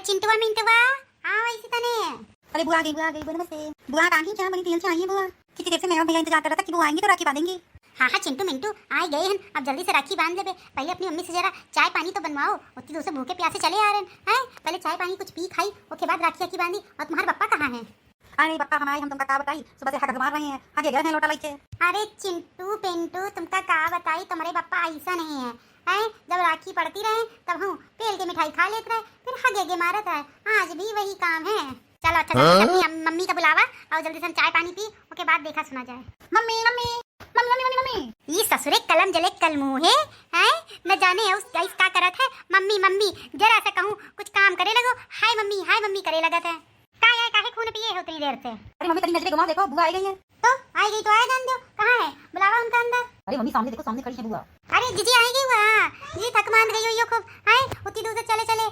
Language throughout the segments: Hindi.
चिंटुआ मिंटुआ आओ ऐसे तने। अरे बुआ आ गई नमस्ते। बुआ कहाँ क्या बनी तेल चाहिए बुआ? कितनी देर से मैं भैया इंतजार कर रहा था कि वो आएंगे तो राखी बांधेंगे। हाँ चिंटू मिंटू आ गए हैं, अब जल्दी से राखी बांध ले। पहले अपनी मम्मी से जरा चाय पानी तो बनवाओ, उतनी दूर से भूखे प्यासे चले आ रहे हैं। पहले चाय पानी कुछ पी खाई, उसके बाद राखी बांधी। और तुम्हारे पप्पा कहाँ हैं? अरे पप्पा हमारे, हम तुमका का बताई, सुबह से हक मार रहे हैं, आगे गए हैं लोटा लाइके। अरे चिंटू पिंटू तुमका का बताई, तुम्हारे पापा ऐसा नहीं है। जब राखी पड़ती रहे तब हम पेल के मिठाई खा लेते रहे, फिर हगे मारत रहे। आज भी वही काम है। चलो अच्छा मम्मी का बुलावा और जल्दी से हम चाय पानी पी, उसके बाद देखा सुना जाए। Mummy mummy mummy mummy mummy ये ससुरे कलम जले कलमुँह है न जाने उस गाइस का करत है। मम्मी मम्मी जरा सा कहूँ कुछ काम करे लगो, हाय मम्मी करे लगत है। काहे खून पिए हो उतनी देर से? अरे मम्मी तेरी नजरें घुमाओ, देखो बुआ आई गई है। तो आई गई तो आया जान दो, कहाँ है बुलावा उनका अंदर। अरे मम्मी सामने देखो, सामने खड़ी है बुआ। अरे जीजी आई गई हुआ जी, थक मान गई हो खूब उतनी दूर से चले।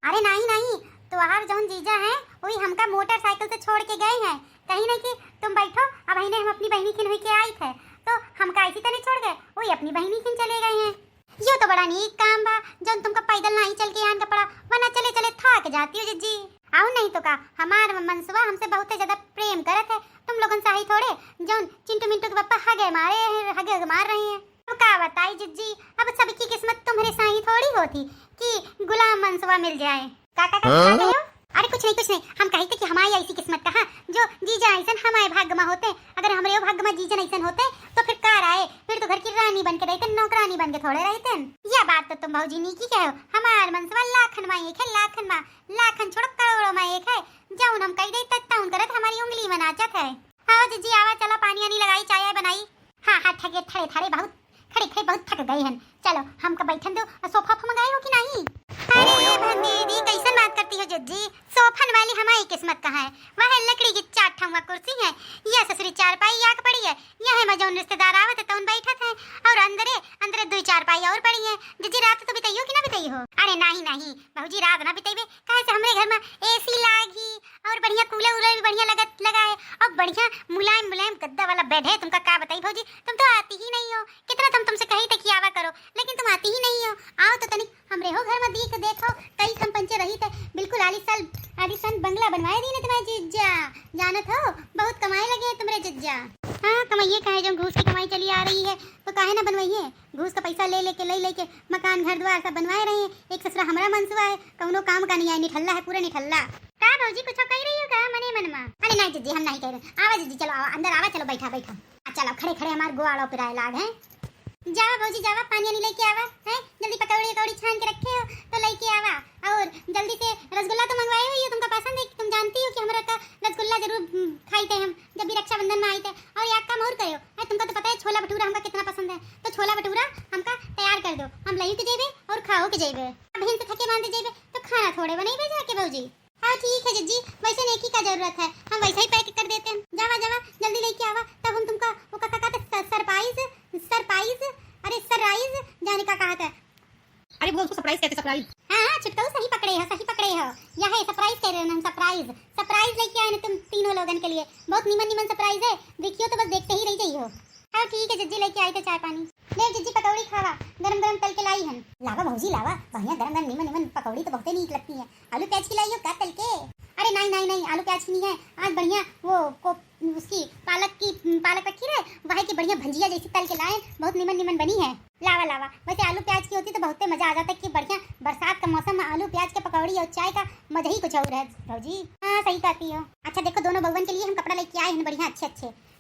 अरे नहीं तो हर जौन जीजा है वही हमका मोटरसाइकिल से छोड़ के गए हैं। कहीं नहीं कि तुम बैठो, अब हम अपनी बहनी खिन हुई के आई थे तो हमका ऐसी तरह छोड़ गए, वही अपनी बहनी खिन चले गए हैं। यो तो बड़ा नीक काम बा जौन तुमका पैदल नहीं चल के आन का पड़ा, वरना चले थक जाती हो जीजी। आओ नहीं तो का हमार मनसवा हमसे बहुत ज्यादा प्रेम करत है, तुम लोगन से ही थोड़े जौन चिंटू मिंटू के पापा हगे मार रहे हैं। तो का बताई जीजी, अब सबकी किस्मत तुम्हारे साई थोड़ी होती कि गुलाम मनसवा मिल जाए। का अरे कुछ नहीं हम कही थे कि हमारी ऐसी किस्मत कहा जो जीजा ऐसन हमारे भाग्य में होते। अगर हमारे भाग्य में जीजा ऐसन होते तो फिर कार आए, फिर तो घर की रानी बन के रहते, नौकरानी बन के थोड़े रहते। यह बात तो तुम भाजी नहीं की कहो, हमार मनसवा लाखन में एक है, लाखन छोड़ करोड़ों में एक है। जौन हम कही दे तत्ता करत हमारी उंगली में नाचत है। आओ जीजी आवा, चलो पानी आनी लगाई, चाय बनाई। हाँ ठगे थड़े बहुत खड़े बहुत थक गए हैं। चलो हमका बैठन दो, सोफा मंगाए हो कि नहीं? अरे भंगेरी कैसन बात करती हो जीजी, सोफन वाली हमारी किस्मत कहाँ है? वह लकड़ी की 4 ठंगा कुर्सी है, यह ससुरी 4 पाई याक पड़ी है। यह में जौन रिश्तेदार आवत है तौन बैठत है, और अंदरे 2-4 पाई और पड़ी है। जीजी रात तो बिताइयो कि ना बिताई हो? अरे नहीं बहुजी रात ना बिताइबे, कहे से हमरे घर में एसी लागी और बढ़िया कूलर भी बढ़िया लगा है और बढ़िया मुलायम गद्दा वाला बेड है। तुमका का बताई भौजी, तुम तो आती ही नहीं हो। कितना तुमसे कही तक आवा करो, लेकिन तुम आती ही नहीं हो। आओ तो तनिक हमरे हो घर में देखो, कई संपंचे रही थे, बिल्कुल आलीशान बंगला बनवाए दी ने तुम्हारे जिज्जा। जानत हो बहुत कमाए लगे हैं तुम्हारे जिज्जा। हाँ कमाइए कहे, जो घूस की कमाई चली आ रही है तो काहे ना बनवाइए। घूस का पैसा ले लेके मकान घर द्वार सब बनवाए रहे हैं। एक ससुरा हमारा मनसुआ है, कौनो काम का नहीं है, निठल्ला है, पूरा निठल्ला। का भौजी कुछ कह रही हो का मने मन में? अरे नहीं जीजी हम नहीं कह रहे। आवा जीजी, चलो अंदर आवा, चलो बैठा चलो खड़े हमारे गोवाड़ों पे राय लाग है। जावा भौजी जावा, पानी लेके आवा है, जल्दी पकौड़ी छान के रखे हो तो लेके आवा। और जल्दी से रसगुल्ला तो मंगवाए हुई हो, तुमका पसंद है, तुम जानती हो कि हमारा का रसगुल्ला जरूर खाई थे हम जब भी रक्षाबंधन में आए थे। और एक काम और करो, तुमको तो पता है छोला भटूरा हमका कितना पसंद है, तो छोला भटूरा हमका तैयार कर दो, हम लई के जेबे और खाओ के जेबे। बहन से थके बांधे जेबे तो खाना थोड़े बने भेजा के भौजी। हाँ ठीक है जीजी, वैसे नेकी का जरूरत है, हम वैसे ही पैक कर देते हैं। जावा जल्दी लेके आवा, तब हम तुमका वो का सरप्राइज जाने का कहा था। अरे वो उसको सरप्राइज कहते, सरप्राइज। हाँ छुटकाऊ सही पकड़े हो। यह है सरप्राइज कह रहे हैं हम, सरप्राइज लेके आए तुम तीनों लोगन के लिए। बहुत नीमन सरप्राइज है, देखियो तो बस देखते ही रह जाइयो। हाँ ठीक है जीजी, लेके आए थे चाय पानी। ले जीजी पकौड़ी खावा, गरम तल के लाई है। लावा भौजी लावा, बढ़िया गरम नीमन पकौड़ी तो बहुत नीक लगती है। आलू प्याज की लाइयो का तल के? अरे नहीं आलू प्याज की नहीं है, आज बढ़िया वो उसकी पालक रखी है, वह की बढ़िया भंजिया जैसी तल के लाए, बहुत नीमन बनी है। लावा वैसे आलू प्याज की होती तो बहुत मजा आ जाता कि बढ़िया बरसात का मौसम में आलू प्याज के पकौड़ी और चाय का मजा ही कुछ और है भौजी। हाँ सही कहती हो। अच्छा देखो दोनों बहन के लिए हम कपड़ा लेके आए हैं बढ़िया अच्छे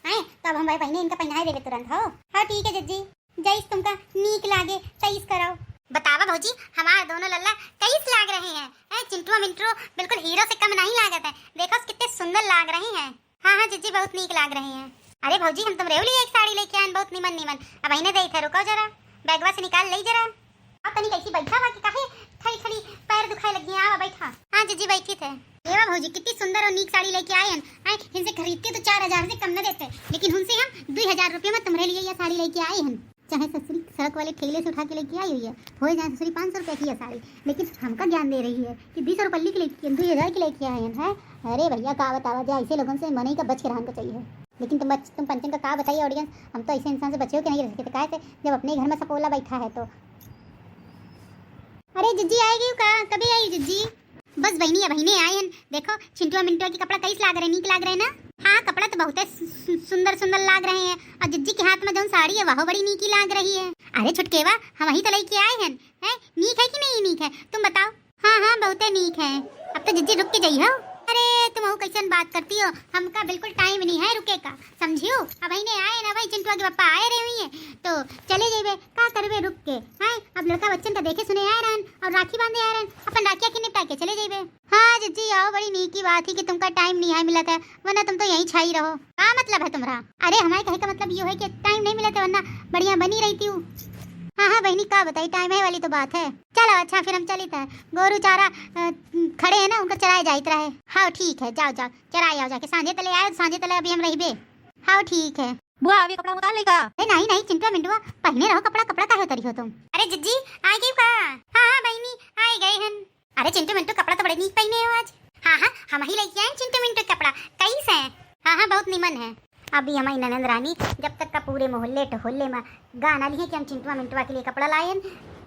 हैं, तो अब हम भाई बहने इनका पहनाए देवे तुरंत हो। हाँ ठीक है जीजी, जैस तुमका नीक लागे तैस कराओ। बतावा भौजी हमारे दोनों लल्ला कैस लाग रहे हैं? चिंटू मिंटू बिल्कुल हीरो से कम नहीं लागत है, देखो कितने सुंदर लाग रहे हैं। हाँ जीजी बहुत नीक लाग रहे हैं। अरे भौजी हम तुमरे लिए एक साड़ी लेके आए बहुत नीमन। अब अहिने दे थे, रुको जरा बैगवा से निकाल ले जरा। अब तनी कैसी बैठा हुआ कि काहे खड़ी पैर दुखाए लगी हैं। आवा बैठा। हाँ जीजी बैठी थे। ये भौजी कितनी सुंदर और नीक साड़ी लेके आए हैं, इनसे खरीदते तो 4000 से कम न देते, लेकिन उनसे हम 2000 रुपये में तुम्हारे लिए यह साड़ी लेके आए हैं। चाहे ससुरी सड़क वाले ठेले से उठा के लेके आई हुई है, हो जाए ससुरी 500 रुपये की है साड़ी, लेकिन हमका ज्ञान दे रही है कि 20 रुपये की लेके 2000 की लेके आए हैं। अरे भैया का बतावा जाए, ऐसे लोगों से मन ही का बच के रहना चाहिए। लेकिन तुम पंचन का का बताइए ऑडियंस, हम तो ऐसे इंसान से बचे हो कि नहीं रह सकते, काहे से जब अपने घर में सपोला बैठा है तो। अरे जिज्जी आएगी का? कभी आई जिज्जी? बस बहनी बहने आए हैं। देखो चिंटुआ मिंटुआ की कपड़ा कैसे लाग रहे, नीक लाग रहे ना? हाँ कपड़ा तो बहुत सुंदर सुंदर लाग रहे हैं। और जिज्जी के हाथ में जो साड़ी है वह बड़ी नीकी लाग रही है। अरे छुटकेवा हम वही तो लेके आए हैं। नीक है कि नहीं नीक है तुम बताओ? हाँ हाँ बहुत नीक है। अब तो जिज्जी रुक के जाइए। अरे तुम वो कैसे बात करती हो, हमका बिल्कुल टाइम नहीं है रुके का, समझियो? अब वही ने आए ना, वही चिंटुआ के पापा आए रहे हुई है तो चले जाइए का करवे रुक के। हैं अब लड़का बच्चन तो देखे सुने आए रहन और राखी बांधे आए रहन, अपन राखिया के निपटा के चले जाइए। हाँ जिज्जी आओ, बड़ी नीक की बात है कि तुमका टाइम नहीं है मिला था, वरना तुम तो यहीं छाई रहो। क्या मतलब है तुम्हारा? अरे हमारे कहे का मतलब ये है कि टाइम नहीं मिला था, वरना बढ़िया बनी रहती हूँ। हाँ हाँ बहनी का बताई, टाइम है वाली तो बात है। चलो अच्छा फिर हम चली था, गोरू चारा खड़े है ना उनका चराए जाइत रहे। हाँ ठीक है जाओ जाओ चराए आओ जाके, सांझे तले आए सांझे तले अभी हम रहिबे। हाँ ठीक है। बुआ अभी कपड़ा उतार लेगा? नहीं नहीं चिंटुआ मिंटुआ पहने रहो कपड़ा, कपड़ा काहे उतरी हो तुम? अरे जिज्जी आ गई का? हाँ हाँ बहनी आ गए हन। अरे चिंटू मिंटू कपड़ा तो बड़े नीक पहने हो आज। हाँ हाँ हम ही लेके आए चिंटू मिंटू कपड़ा, कैसे है? हाँ हाँ बहुत निमन है। अभी हमारी ननंद रानी जब तक का पूरे मोहल्ले टोहल्ले में गाना ली है कि हम चिंटुआ मिंटुआ के लिए कपड़ा लाए,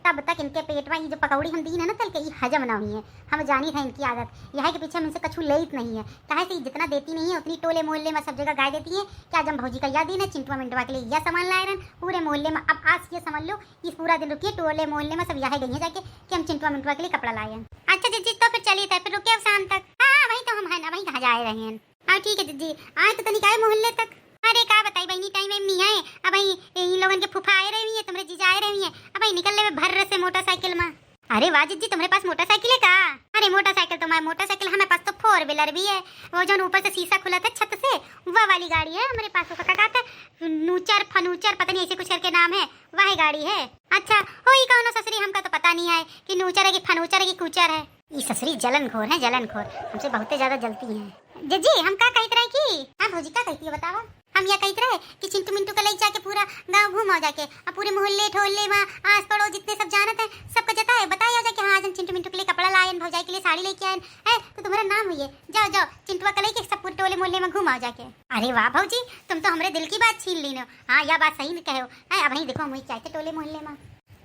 तब तक इनके पेट में ये जो पकौड़ी हम दी है ना तल के, ये हजम ना हुई है। हम जानी था इनकी आदत यह है कि पीछे हम इनसे कछु लेत नहीं है, कहे से जितना देती नहीं है उतनी टोले मोहल्ले में सब जगह गाय देती है कि आज हम भौजी का याद दिन है चिंटुआ मिंटुआ के लिए यह सामान लाए रहन पूरे मोहल्ले में। अब आज ये समझ लो इस पूरा दिन रुकिए, टोले मोहल्ले में सब यह गई है जाके कि हम चिंटुआ मिंटुआ के लिए कपड़ा लाए हैं। अच्छा जिज्जी तो फिर चलिए था, फिर रुके अब शाम तक। हाँ वही तो हम है ना, वही कहाँ जा रहे हैं। हाँ ठीक है जिज्जी आए तो निकाय मोहल्ले तक। अरे का बताई बहनी टाइम नहीं है, अब इन लोगों के फूफा आए रही है, तुम्हारे जीजा आए रही है, अब निकल ले भर से मोटरसाइकिल में। अरे वाह जिज्जी तुम्हारे पास मोटरसाइकिल है का? अरे मोटरसाइकिल तो मोटरसाइकिल हमारे पास तो 4 व्हीलर भी है, वो जो ऊपर से शीशा खुला था छत से वह वाली गाड़ी है हमारे पास। उसका क्या कहते हैं नूचर फनूचर पता नहीं ऐसे कुछ करके नाम है, वह गाड़ी है। अच्छा हो ही कौन ससुरी, हमका तो पता नहीं है कि नूचर है कि फनूचर है कि कूचर है। ये ससुरी जलनखोर है जलनखोर, हमसे बहुत ज्यादा जलती है। जिज्जी हम का कहते रहे कि हाँ भौजी का कहती है बतावा? हम यह कहते रहे कि चिंटू मिंटू का ले जाके पूरा गांव घूम जाके, अब पूरे मोहल्ले ठोल्ले में आस पड़ोस जितने सब जानते हैं सबको जताए बताया जाके हाँ आज हम चिंटू मिंटू के लिए कपड़ा लाए, भौजाई के लिए साड़ी लेके आए है, तो तुम्हारा नाम हुई है। जाओ जाओ चिंटुआ का लेके सब पूरे टोले मोहल्ले में घूम जाके। अरे वाह भौजी तुम तो हमारे दिल की बात छीन ली ना। हाँ यह बात सही कहो। अब वही देखो हम वही चाहते टोले मोहल्ले में।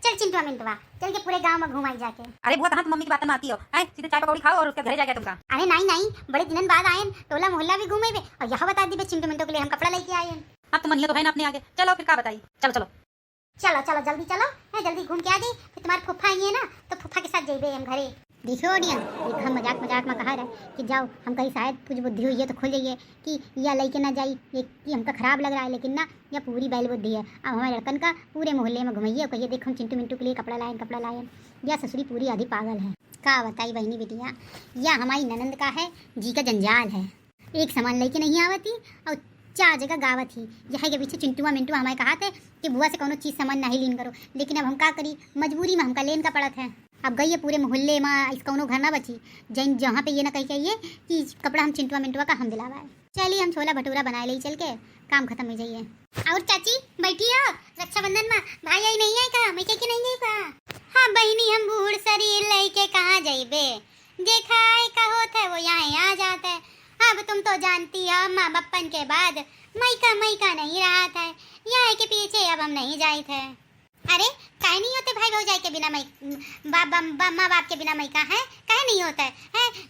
चल चिंटुआ मिंटुआ चल के पूरे गांव में घुमाई जाके। अरे बुआ कहाँ तुम मम्मी की बात में आती हो? सीधे चाय पकौड़ी खाओ और उसके घरे जाके तुमका। अरे नहीं नहीं बड़े दिनों बाद आए, टोला मोहल्ला भी घूमे और यह बता दी चिंटू मिंटू के लिए हम कपड़ा लेके आए। अब तुम मनिया तो है ना अपने आगे, चलो फिर क्या बताई? चलो चलो चलो चलो जल्दी चलो, है जल्दी घूम के आ गई। फिर तुम्हारे फूफा आई है ना तो फूफा के साथ जाइए हम घरे। देखो डिया एक हम मजाक मजाक में कहा रहे कि जाओ हम कहीं शायद कुछ बुद्धि हुई है तो खुल जाइए कि यह लेके ना जाई, ये कि हमका खराब लग रहा है, लेकिन ना यह पूरी बैल बुद्धि है। अब हमारे लड़कन का पूरे मोहल्ले में घुमाइए कहिए देखो हम चिंटू मिंटू के लिए कपड़ा लाए। यह ससुरी पूरी आधी पागल है। का बताई बहनी बिटिया, यह हमारी ननंद का है जी का जंजाल है, एक सामान लेके नहीं आवती और 4 जगह गावत ही। यह के पीछे चिंटुआ मिंटुआ हमारे कहा थे कि बुआ से कोनो चीज़ सामान नहीं लीन करो, लेकिन अब हम का करी, मजबूरी में हमका लेन का पड़त है। अब गई है पूरे मोहल्ले में इस कोनो घर ना बची जन जहाँ पे ये ना कही चाहिए कि कपड़ा हम चिंटुआ मिंटुआ का हम दिलावा है। चलिए हम छोला भटूरा बनाए ले चल के, काम खत्म हो जाइए। और चाची बैठी हो रक्षाबंधन में, भाई आई नहीं है का? मैं के नहीं है का? हाँ बहनी हम बूढ़ शरीर लेके कहाँ जाइबे, देखा का होता है वो यहाँ आ जाता है। अब तुम तो जानती हो माँ बप्पन के बाद मैका नहीं रहा था, यहाँ के पीछे अब हम नहीं जाए थे। अरे काहे नहीं होते भाई भौजाई के बिना माँ बाप के बिना मैका है, काहे नहीं होता है?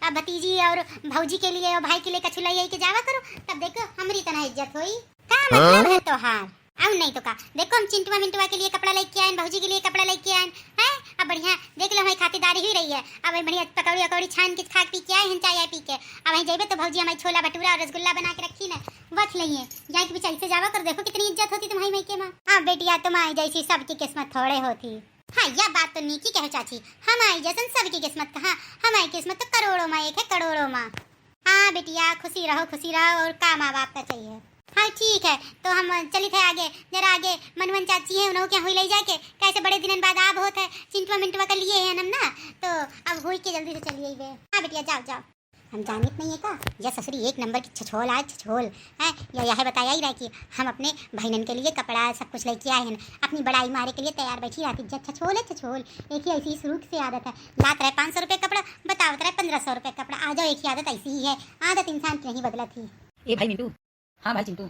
अब भतीजी और भौजी के लिए और भाई के लिए कछु लाई के जावा करो, तब देखो हमारी तना इज्जत हुई। का मतलब है त्योहार? अब नहीं तो का देखो हम चिंटुआ मिंटुआ के लिए कपड़ा लेके आए, भौजी के लिए कपड़ा लेके आए हैं। अब बढ़िया देख लो हमारी खातिरदारी हुई रही है। अब बढ़िया पकौड़ी अकौड़ी छान के खा पी के आए हैं, चाय पी के। अब वहीं जाइए तो भौजी हमारी छोला भटूरा और रसगुल्ला बना के रखी ना वख लइए, जाए के पीछे से जावा कर देखो कितनी इज्जत होती तुम्हारी मैके में। हाँ बेटिया तुम्हारी जैसी सबकी किस्मत थोड़े होती। हाँ यह बात तो नीकी कहो चाची, हमारी जैसन सबकी किस्मत कहाँ, हमारी किस्मत तो करोड़ों में एक है, करोड़ों में। हाँ बेटिया खुशी रहो और का माँ बाप का चाहिए। हाँ ठीक है तो हम चली थे आगे, जरा आगे मनवन चाची है उन्होंने क्या हुई ले जाके, कैसे बड़े दिनों बाद आप होत है चिंटुआ मिंटुआ का लिए है ना, तो अब हुई के जल्दी से चलिए। हाँ बेटिया जाओ जाओ। हम जानत नहीं है का यह ससुरी एक नंबर की छछोल है, छछोल है। यह बताया ही रहा कि हम अपने बहनन के लिए कपड़ा सब कुछ लेके आए हैं, अपनी बड़ाई मारे के लिए तैयार बैठी रहती। जब छछोल है छछोल, एक ही ऐसी शुरू से आदत है, लात रहे 500 रुपये कपड़ा, बतावत रहे 1500 रुपये कपड़ा। आ जाओ एक ही आदत ऐसी ही है, आदत इंसान की नहीं बदला थी। ए भाई मिंटू, हाँ भाई चिंटू,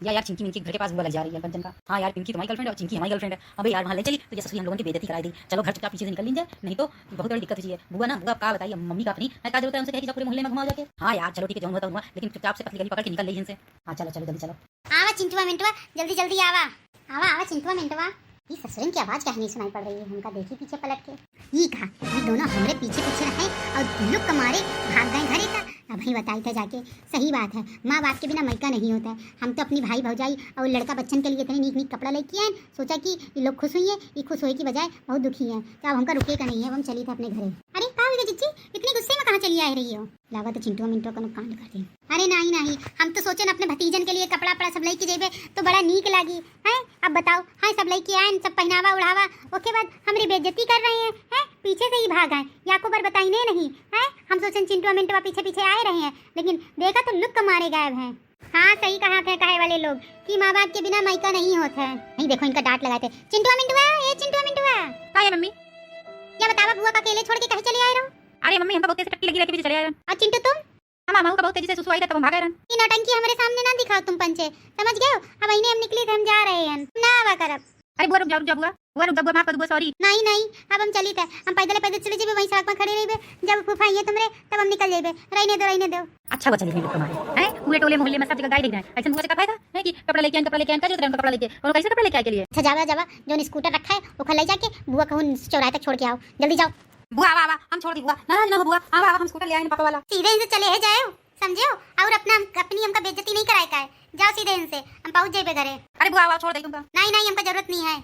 यार चिंकी मिंकी घर के पास बुआ लग जा रही है कंचन का। हाँ यार पिंकी तुम्हारी गर्लफ्रेंड है और चिंकी हमारी गर्लफ्रेंड है। अबे यार वहाँ ले चली तो जैसे हम लोगों की बेइज्जती कराई दी। चलो घर चुपचाप पीछे से निकल लीजिए, नहीं तो बहुत बड़ी दिक्कत हो जाए। बुआ ना बुआ का बताइए मम्मी का अपनी क्या जरूरत है उनसे कहे कि पूरे मोहल्ले में घुमाओ जाके। हाँ यार चलो ठीक है, जाऊंगा तो लेकिन चुपचाप से पतली गली पकड़ के निकल ली इनसे। हाँ चलो चलो जल्दी चलो। आवा चिंटुआ मिंटुआ जल्दी जल्दी आवा आवा आवा चिंटुआ मिंटुआ। ये ससुरन की आवाज कहीं नहीं सुनाई पड़ रही है, हमका देखी पीछे पलट के। ये कहा ये दोनों हमरे पीछे पीछे रहे और लुक मारे भाग गए घरे का। अब ही बताई था जाके। सही बात है, माँ बाप के बिना मलका नहीं होता है। हम तो अपनी भाई भौजाई और लड़का बच्चन के लिए इतने नीक नीक कपड़ा लेके आए, सोचा कि ये लोग खुश हुई है, ये खुश होए की बजाय बहुत दुखी है। तो अब हमका रुके का नहीं है, अब हम चली थे अपने घरे। अरे कहा हुई चिच्ची, इतनी गुस्से में कहाँ चली आ रही हो? लगा तो चिंटुआ मिंटुआ का कांड कर दी। अरे नहीं नहीं, हम तो सोचे न अपने भतीजन के लिए कपड़ा पड़ा सब लेके जेबे तो बड़ा नीक लगी है। अब बताओ, हाँ सब लेके आए, सब पहनावा उड़ावा, उसके बाद हमारी बेइज्जती कर रहे हैं। पीछे से ही भाग आए, याको पर बताई नहीं है। हम सोचन चिंटुआ मिंटुआ पीछे पीछे आए रहे हैं, लेकिन देखा तो लुक मारे गायब हैं। हाँ सही कहा थे कहे वाले लोग कि माँ बाप के बिना मायका नहीं होता है। नहीं देखो इनका डांट लगाते। चिंटुआ मिंटुआ, ये चिंटुआ मिंटुआ क्या है मम्मी? क्या बतावा, बुआ का अकेले छोड़ के कहीं चले आए रहो? अरे मम्मी हम तो बहुत तेज टट्टी लगी लेके पीछे चले आए। और चिंटू तुम? हम मामा का बहुत तेजी से सुसु आई था तब हम भाग आए। ये नौटंकी हमारे सामने ना दिखाओ तुम पंचे, समझ गए हो? अब इन्हें हम निकली थे, हम जा रहे हैं ना आवा करब। अरे बुआ रुक जा बुआ, बुआ रुक जा बुआ, माफ कर दो बुआ, सॉरी। नहीं नहीं, अब हम चली थे, हम पैदल पैदल चले जेबे, वहीं सड़क में खड़े रहिबे। जब फूफा आइए तुमरे तब हम निकल जेबे। रहने दो। अच्छा बच्चा लेके तुम्हारे हैं पूरे टोले मोहल्ले में सब जगह गाय देख रहे हैं। ऐसे बुआ से का फायदा है कि कपड़ा लेके आए का जो तरह कपड़ा लेके और कैसे कपड़ा लेके आए के लिए। अच्छा जावा जो स्कूटर रखा है वो खलाई जाके बुआ को चौराहे तक छोड़ के आओ, जल्दी जाओ। बुआ आवा हम छोड़ दी बुआ, नाराज ना हो बुआ, आवा हम स्कूटर ले आए पापा वाला। सीधे इनसे चले है जाओ, समझे हो? और अपनी हमका बेइज्जती नहीं कराए का है। जाओ सीधे इनसे, हम पहुंच जेबे घरे। अरे बुआ आवा छोड़ दे तुमका। नहीं हमका जरूरत नहीं है।